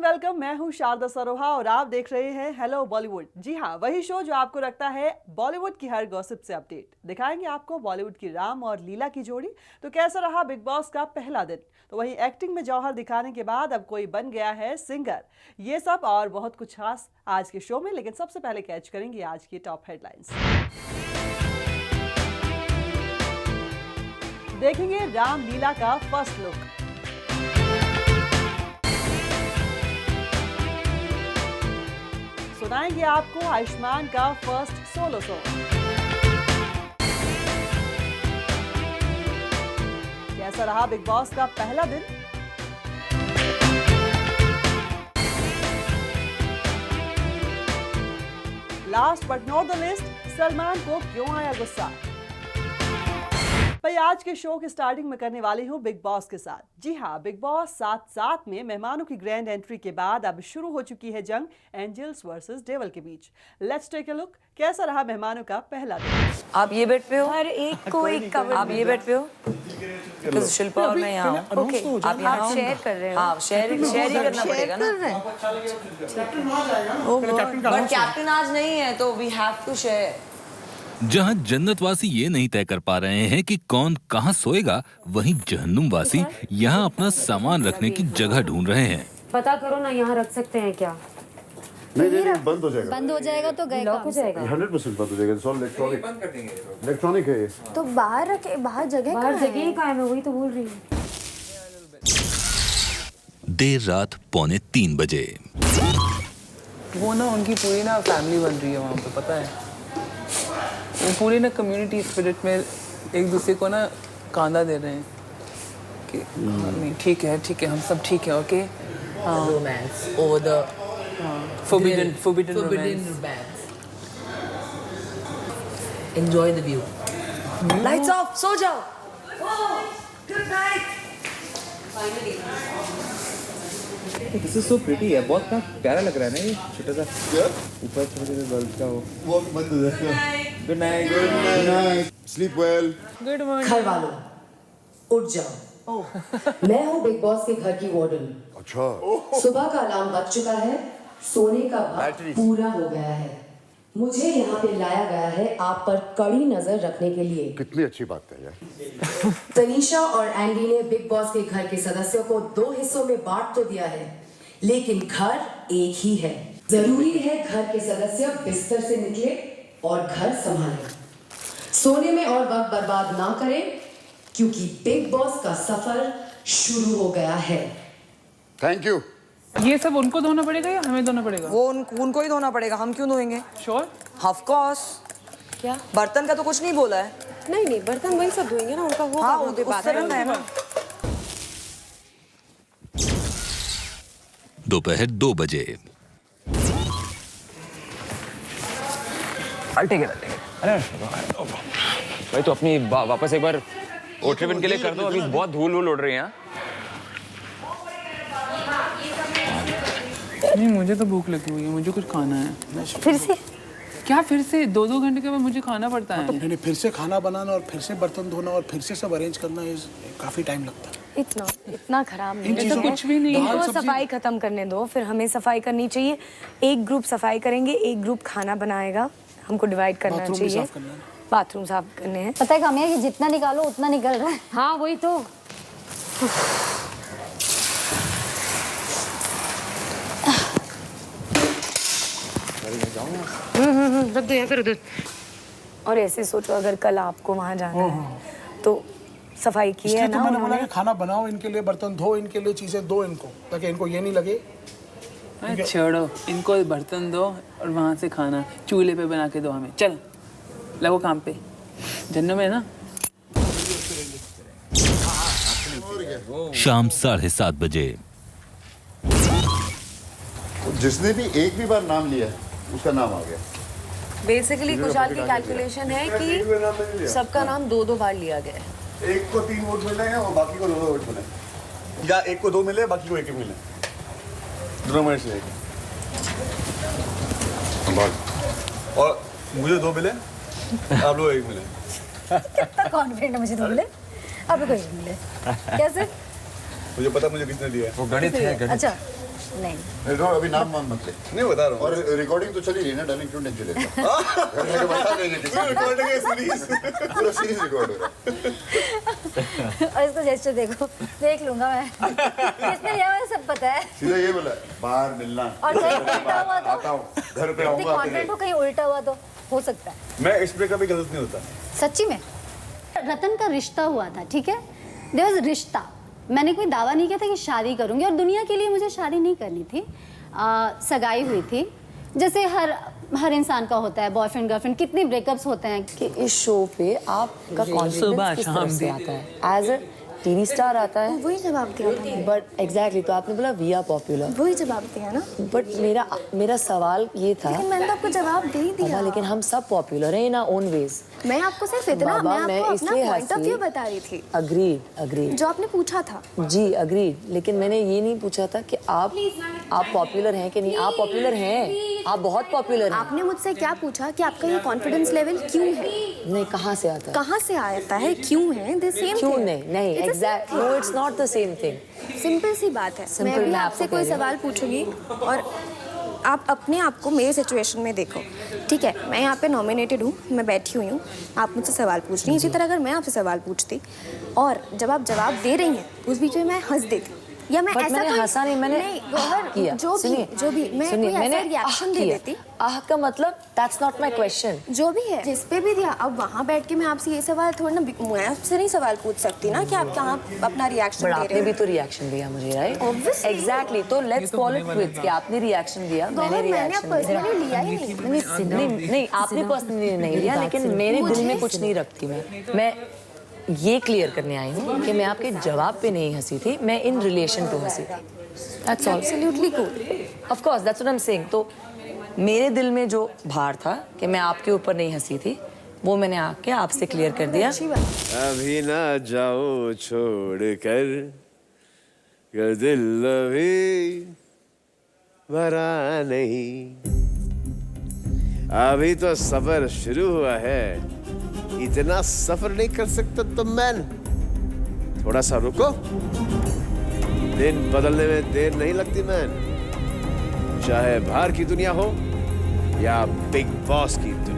Welcome. मैं हूं शारदा सरोहा और आप देख रहे हैं हेलो बॉलीवुड। जी हाँ, वही शो जो आपको रखता है बॉलीवुड की हर गॉसिप से अपडेट। दिखाएंगे आपको बॉलीवुड की राम और लीला की जोड़ी। तो कैसा रहा बिग बॉस का पहला दिन। तो वही एक्टिंग में जौहर दिखाने के बाद अब कोई बन गया है सिंगर। ये सब और बहुत कुछ खास आज के शो में, लेकिन सबसे पहले कैच करेंगे आज की टॉप हेडलाइंस। देखेंगे राम लीला का फर्स्ट लुक। सुनाएंगे आपको आयुष्मान का फर्स्ट सोलो सॉन्ग। कैसा रहा बिग बॉस का पहला दिन। Last but not the list, Salman को क्यों आया गुस्सा। भाई आज के शो की स्टार्टिंग में करने वाली हूँ बिग बॉस के साथ। जी हाँ, बिग बॉस 7-7 में मेहमानों की ग्रैंड एंट्री के बाद अब शुरू हो चुकी है जंग एंजल्स वर्सेस डेविल के बीच। Let's take a look. कैसा रहा मेहमानों का पहला दिन। आप ये बेड पे हो? हर एक को एक कवर। आप ये बेड पे हो? तो शिल्पा और मैं यहाँ हूँ। ओके, आप यहाँ शेयर कर रहे हो? हाँ, शेयर ही करना पड़ेगा ना। बट कैप्टन आज नहीं है तो वी हैव टू शेयर। जहां जन्नतवासी ये नहीं तय कर पा रहे हैं कि कौन कहां सोएगा, वहीं जहन्नुमवासी यहां अपना सामान रखने की जगह ढूंढ रहे हैं। पता करो ना, यहाँ रख सकते हैं क्या? नहीं बंद हो जाएगा। बंद हो जाएगा तो गए लॉक हो जाएगा। 100% बंद हो जाएगा। सॉल इलेक्ट्रॉनिक इलेक्ट्रॉनिक है ये। तो बाहर रखे, बाहर जगह ही कहाँ है? मैं वही तो बोल रही हूँ। देर रात 2:45 बजे वो ना उनकी पूरी ना फैमिली बन रही है वहाँ पे, पता है? वो पूरी ना कम्युनिटी स्पिरिट में एक दूसरे को ना कांधा दे रहे हैं कि नहीं ठीक है हम सब ठीक है। Okay, romance over the forbidden romance. Enjoy the view. Lights off, सो जाओ। Good night. Finally. This is so pretty है, बहुत प्यारा लग रहा है ना ये छोटा सा ऊपर छोटे से बल्ब का वो बंद हो जाएगा। Good night. Sleep well. Good morning. घर वालों उठ जाओ। मैं हूँ बिग बॉस के घर की वार्डन। अच्छा। सुबह का अलार्म बज चुका है, सोने का वक्त पूरा हो गया है। मुझे यहाँ पे लाया गया है आप पर कड़ी नजर रखने के लिए। कितनी अच्छी बात है यार। तनीषा और एंडी ने बिग बॉस के घर के सदस्यों को 2 हिस्सों में बांट तो दिया है, लेकिन घर एक ही है। जरूरी है घर के सदस्य बिस्तर से निकले और घर संभालें। सोने में और वक्त बर्बाद ना करें, क्योंकि बिग बॉस का सफर शुरू हो गया है। Thank you. ये सब उनको धोना पड़ेगा या हमें धोना पड़ेगा? वो उनको ही धोना पड़ेगा, हम क्यों धोएंगे? श्योर? Of course. क्या? बर्तन का तो कुछ नहीं बोला है। नहीं, बर्तन वही सब धोएंगे ना, उनका होगा। हाँ, उस तरह है ना। दोपहर 2 बजे अरे भाई तो अपनी वापस एक बार ओट्रिवन के लिए कर दो, अभी बहुत धूल उड़ रही है। नहीं, मुझे तो भूख लगी हुई है, मुझे कुछ खाना है। फिर से क्या फिर से? 2 घंटे के बाद मुझे खाना पड़ता है। नहीं, फिर से खाना बनाना और फिर से बर्तन धोना और फिर से सब अरेंज करना काफी टाइम लगता है। इतना खराब नहीं है। तो कुछ भी नहीं। इनको सफाई खत्म करने दो, फिर हमें सफाई करनी चाहिए। एक ग्रुप सफाई करेंगे, एक ग्रुप खाना बनाएगा। हमको डिवाइड करना चाहिए। बाथरूम साफ करने हैं। पता है काम्या कि जितना निकालो उतना निकल रहा है। हाँ वही तो। रख दो यहाँ, फिर उधर। और ऐसे सोचो अगर कल आपको वहाँ जाना है तो सफाई की है ना। मैंने बोला कि खाना बनाओ इनके लिए, बर्तन धो इनके लिए, चीजें दो इनको, ताकि इनको ये नहीं लगे। छोड़ो इनको, बर्तन दो और वहाँ से खाना चूल्हे पे बना के दो हमें। चल लगो काम पे, जन्नत में ना। शाम 7:30 बजे जिसने भी एक भी बार नाम लिया उसका नाम आ गया। बेसिकली कुशाल की कैलकुलेशन है कि सबका नाम 2 बार लिया गया है। एक को 3 वोट मिले हैं और बाकी को 2 वोट मिले, या एक को 2 मिले बाकी को 1 मिले, दोनों में से एक। और मुझे 2 मिले, आप लोग 1 मिले। कितना कॉन्फिडेंट है मुझे, 2 मिले आप लोग 1 मिले। कैसे? मुझे पता मुझे किसने दिया है। वो गणित है, गणित। अच्छा नहीं तो अभी नाम वाम मत ले। नहीं बता रहा हूँ। और रिकॉर्डिंग तो चली रही है ना, डार्लिंग, क्यों टेंशन लेता? घर जाके बता देंगे किसी को। रिकॉर्डिंग है सीरीज। पूरा सीरीज रिकॉर्ड हो रहा है। और इसको जेस्चर देखो, देख लूंगा मैं। किसने लिया मुझे सब पता है। सीधा ये बोला, बाहर मिलना। और कहीं उल्टा हुआ तो? आता हूँ, घर पे आऊँगा। कॉन्फिडेंट हो, कहीं उल्टा हुआ तो हो सकता है। मैं इस पे कभी गलत नहीं होता। सच्ची में रतन का रिश्ता हुआ था, ठीक है, देयर वाज रिश्ता। मैंने कोई दावा नहीं किया था कि शादी करूंगी, और दुनिया के लिए मुझे शादी नहीं करनी थी। सगाई हुई थी, जैसे हर इंसान का होता है, बॉयफ्रेंड गर्लफ्रेंड, कितने ब्रेकअप्स होते हैं। कि इस शो पे आपका कॉन्फिडेंस किस तरह से आता है? एज अ टीवी स्टार आता है, वही जवाब दिया था। बट एग्जैक्टली तो आपने बोला वी आर पॉपुलर, वही जवाब दिया ना। बट मेरा सवाल ये था, लेकिन मैंने तो आपको जवाब दे ही दिया। लेकिन हम सब पॉपुलर हैं इन आवर ओन वेज। मैं आपको सिर्फ इतना, मैं आपको अपना पॉइंट ऑफ व्यू बता रही थी। अग्रीड जो आपने पूछा था। जी अग्रीड, लेकिन मैंने ये नहीं पूछा था कि आप पॉपुलर हैं कि नहीं। आप पॉपुलर हैं, आप बहुत पॉपुलर हैं। आपने मुझसे क्या पूछा कि आपका ये कॉन्फिडेंस लेवल क्यों है? नहीं, कहाँ से आता है? कहाँ से आता है, क्यों है? द सेम क्यों नहीं exact, no it's not the same thing. Simple सी बात है। मैं भी आपसे कोई सवाल पूछूंगी और आप अपने आप को मेरे सिचुएशन में देखो, ठीक है। मैं यहाँ पे नॉमिनेटेड हूँ, मैं बैठी हुई हूँ, आप मुझसे सवाल पूछ रही हैं। इसी तरह अगर मैं आपसे सवाल पूछती और जब आप जवाब दे रही हैं, उस बीच में मैं हंस देती या मैं ऐसा मैंने हंसा नहीं, मैंने किया। जो भी मैं कोई ऐसा रिएक्शन दे देती। आह का मतलब दैट्स नॉट माय क्वेश्चन। जो भी है, जिस पे भी दिया, अब वहाँ बैठ के मैं आपसे ये सवाल थोड़ा ना, मैं आपसे नहीं सवाल पूछ सकती ना कि आप कहाँ अपना रिएक्शन दे रहे हो। आपने भी तो रिएक्शन दिया मुझे, राइट? Obviously. एग्जैक्टली, तो लेट्स कॉल इट क्विट्स कि आपने रिएक्शन दिया, मैंने रिएक्शन पर्सनली लिया ही नहीं। नहीं, आपने पर्सनली नहीं लिया, लेकिन मेरे दिल में कुछ नहीं रखती। मैं ये क्लियर करने आई हूँ कि मैं आपके जवाब पे नहीं हंसी थी, मैं इन रिलेशन टू हंसी थी। That's all. Absolutely cool. Of course that's what I am saying. तो मेरे दिल में जो भार था कि मैं आपके ऊपर नहीं हंसी थी, वो मैंने आके आपसे क्लियर कर दिया। अभी ना जाओ छोड़ कर दिल अभी भरा नहीं, अभी तो सफर शुरू हुआ है, इतना सफर नहीं कर सकता तो मैन थोड़ा सा रुको, दिन बदलने में देर नहीं लगती मैन, चाहे बाहर की दुनिया हो या बिग बॉस की दुनिया।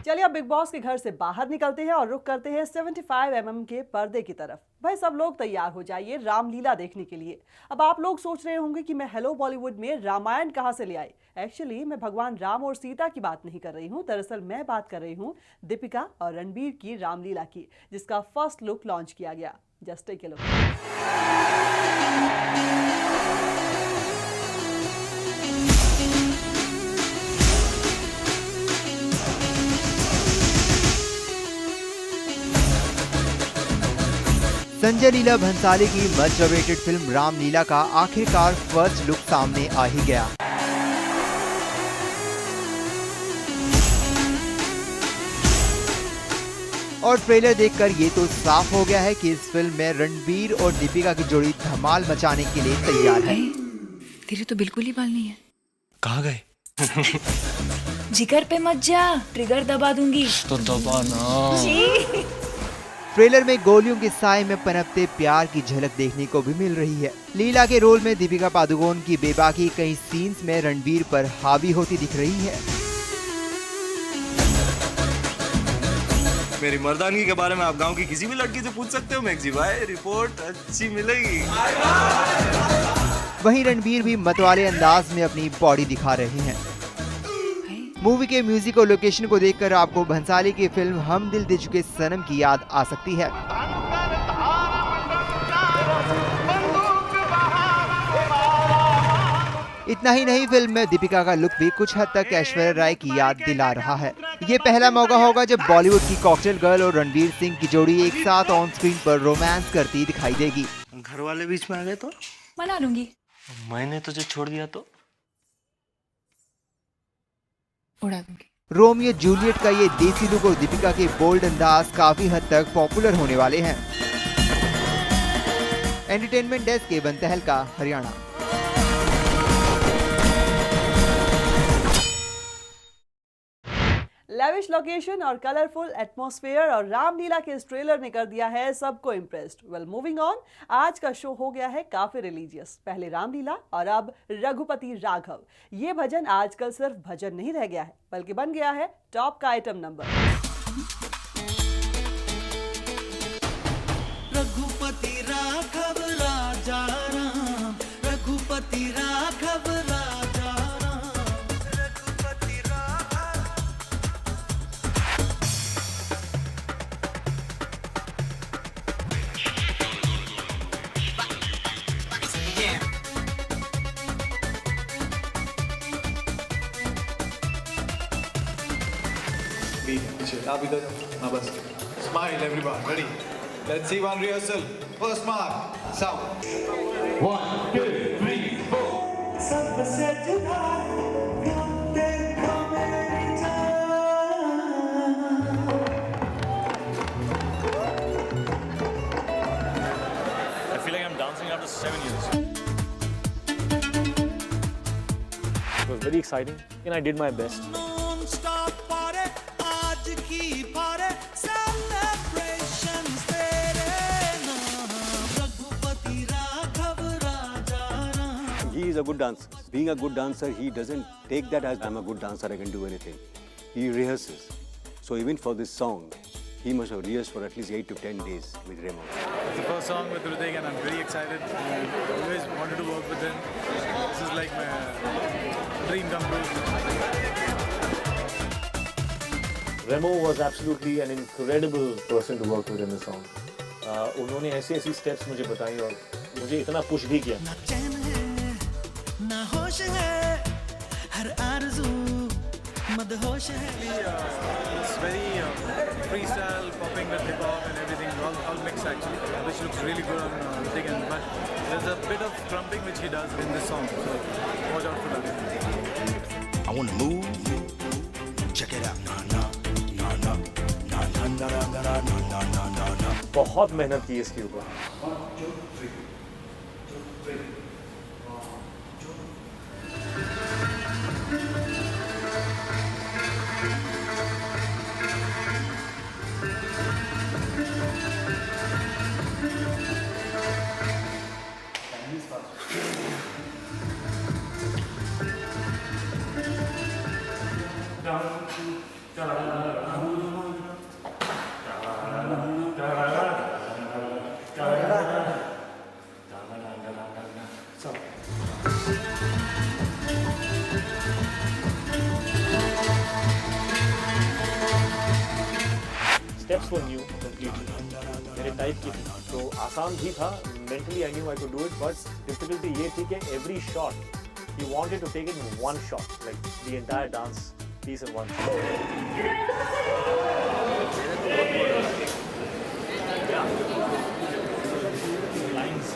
चलिए अब बिग बॉस के घर से बाहर निकलते हैं और रुख करते हैं 75 mm के पर्दे की तरफ। भाई सब लोग तैयार हो जाइए रामलीला देखने के लिए। अब आप लोग सोच रहे होंगे कि मैं हेलो बॉलीवुड में रामायण कहां से ले आई। एक्चुअली मैं भगवान राम और सीता की बात नहीं कर रही हूं, दरअसल मैं बात कर रही हूं दीपिका और रणबीर की रामलीला की, जिसका फर्स्ट लुक लॉन्च किया गया। Just take a look. Sanjay Leela Bhansali की मच अवेटेड फिल्म रामलीला का आखिरकार फर्स्ट लुक सामने आ ही गया। और ट्रेलर देखकर ये तो साफ हो गया है कि इस फिल्म में रणबीर और दीपिका की जोड़ी धमाल मचाने के लिए तैयार है। तेरे तो बिल्कुल ही बाल नहीं है। कहाँ गए? जिगर पे मत जा, ट्रिगर दबा दूंगी। तो दबा ना। ट्रेलर में गोलियों के साए में पनपते प्यार की झलक देखने को भी मिल रही है। लीला के रोल में दीपिका पादुकोण की बेबाकी कई सीन्स में रणबीर पर हावी होती दिख रही है। मेरी मर्दानगी के बारे में आप गांव की किसी भी लड़की से पूछ सकते हो मैक्सी भाई, रिपोर्ट अच्छी मिलेगी। वहीं रणबीर भी मतवाले अंदाज में अपनी बॉडी दिखा रहे हैं। मूवी के म्यूजिक और लोकेशन को देखकर आपको भंसाली की फिल्म हम दिल दे चुके सनम की याद आ सकती है। इतना ही नहीं, फिल्म में दीपिका का लुक भी कुछ हद तक ऐश्वर्या राय की याद दिला रहा है। ये पहला मौका होगा जब बॉलीवुड की कॉकटेल गर्ल और रणबीर सिंह की जोड़ी एक साथ ऑन स्क्रीन पर रोमांस करती दिखाई देगी। घर वाले बीच में आ गए तो मना लूंगी। मैंने तुझे छोड़ दिया तो उड़ा दूंगी। रोमियो जूलियट का ये देसी लुक और दीपिका के बोल्ड अंदाज काफी हद तक पॉपुलर होने वाले हैं। एंटरटेनमेंट डेस्क के बंतहल का हरियाणा। लैविश लोकेशन और कलरफुल एटमॉस्फेयर और रामलीला के इस ट्रेलर ने कर दिया है सबको इम्प्रेस्ड। वेल मूविंग ऑन, आज का शो हो गया है काफी रिलीजियस। पहले रामलीला और अब रघुपति राघव। ये भजन आजकल सिर्फ भजन नहीं रह गया है, बल्कि बन गया है टॉप का आइटम नंबर। रघुपति राघव राजा राम, रघुपति राघव राजा राम, रघुपति राघव। आप इधर हाँ बस smile everyone ready let's see one rehearsal first mark sound 1 2 3 4 सबसे जुदा देखो मेरी जान। I feel like I'm dancing after 7 years. It was very exciting and I did my best. He is a good dancer. Being a good dancer, he doesn't take that as I'm a good dancer, I can do anything. He rehearses. So even for this song, he must have rehearsed for at least 8 to 10 days with Remo. It's the first song with Hrithik and I'm very excited. I always wanted to work with him. This is like my dream come true. Remo was absolutely an incredible person to work with in the song. उन्होंने ऐसी steps मुझे बताई और मुझे इतना push भी किया. ना होश है हर आरज़ू मदहोश है। It's very freestyle, popping with hip hop and everything, all mixed actually, which looks really good on Hrithik. But there's a bit of trumping which he does in this song, so watch out for that. I wanna move, check it out, na na na na na na na na na na na na। बहुत मेहनत की इसके ऊपर। Steps were new completely. मेरे type की थी, तो आसान भी था. Mentally I knew I could do it, but difficulty ये थी कि every shot he wanted to take it in one shot, like the entire dance piece in one shot. Lines.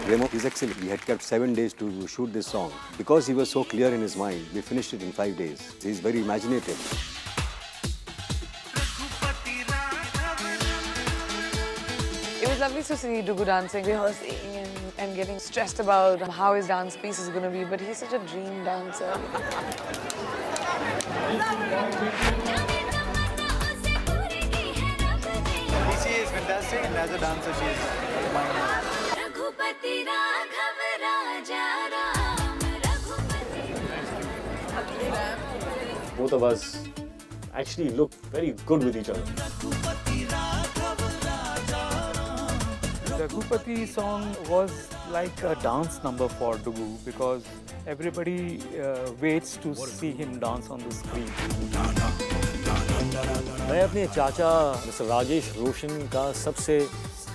Remo is excellent. He had kept 7 days to shoot this song. Because he was so clear in his mind, we finished it in 5 days. He's very imaginative. It was lovely to see Dugu dancing, rehearsing and getting stressed about how his dance piece is going to be, but he's such a dream dancer. She is fantastic and as a dancer she is mine. Both of us actually look very good with each other. The Ragupati song was like a dance number for Dugu because everybody waits to see him dance on the screen. मैं अपने चाचा mister Rajesh रोशन का सबसे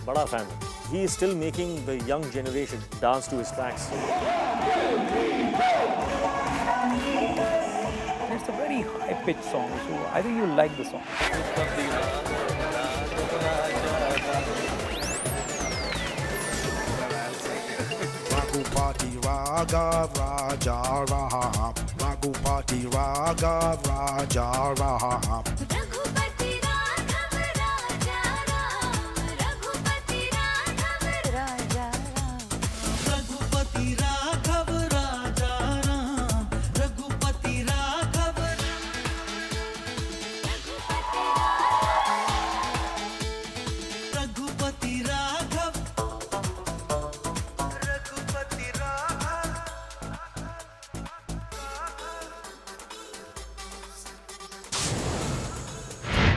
बड़ा fan हूँ. He is still making the young generation dance to his tracks. It's a very high-pitched song, so I think you'll like the song. Raghav Raja Ram, Raghupati Raghav Raja Ram.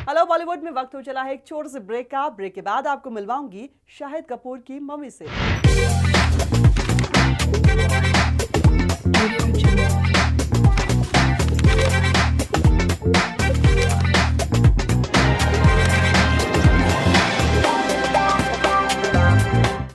Hello Bollywood में वक्त हो चला है एक छोटे से break का। Break के बाद आपको मिलवाऊंगी शाहिद कपूर की मम्मी से।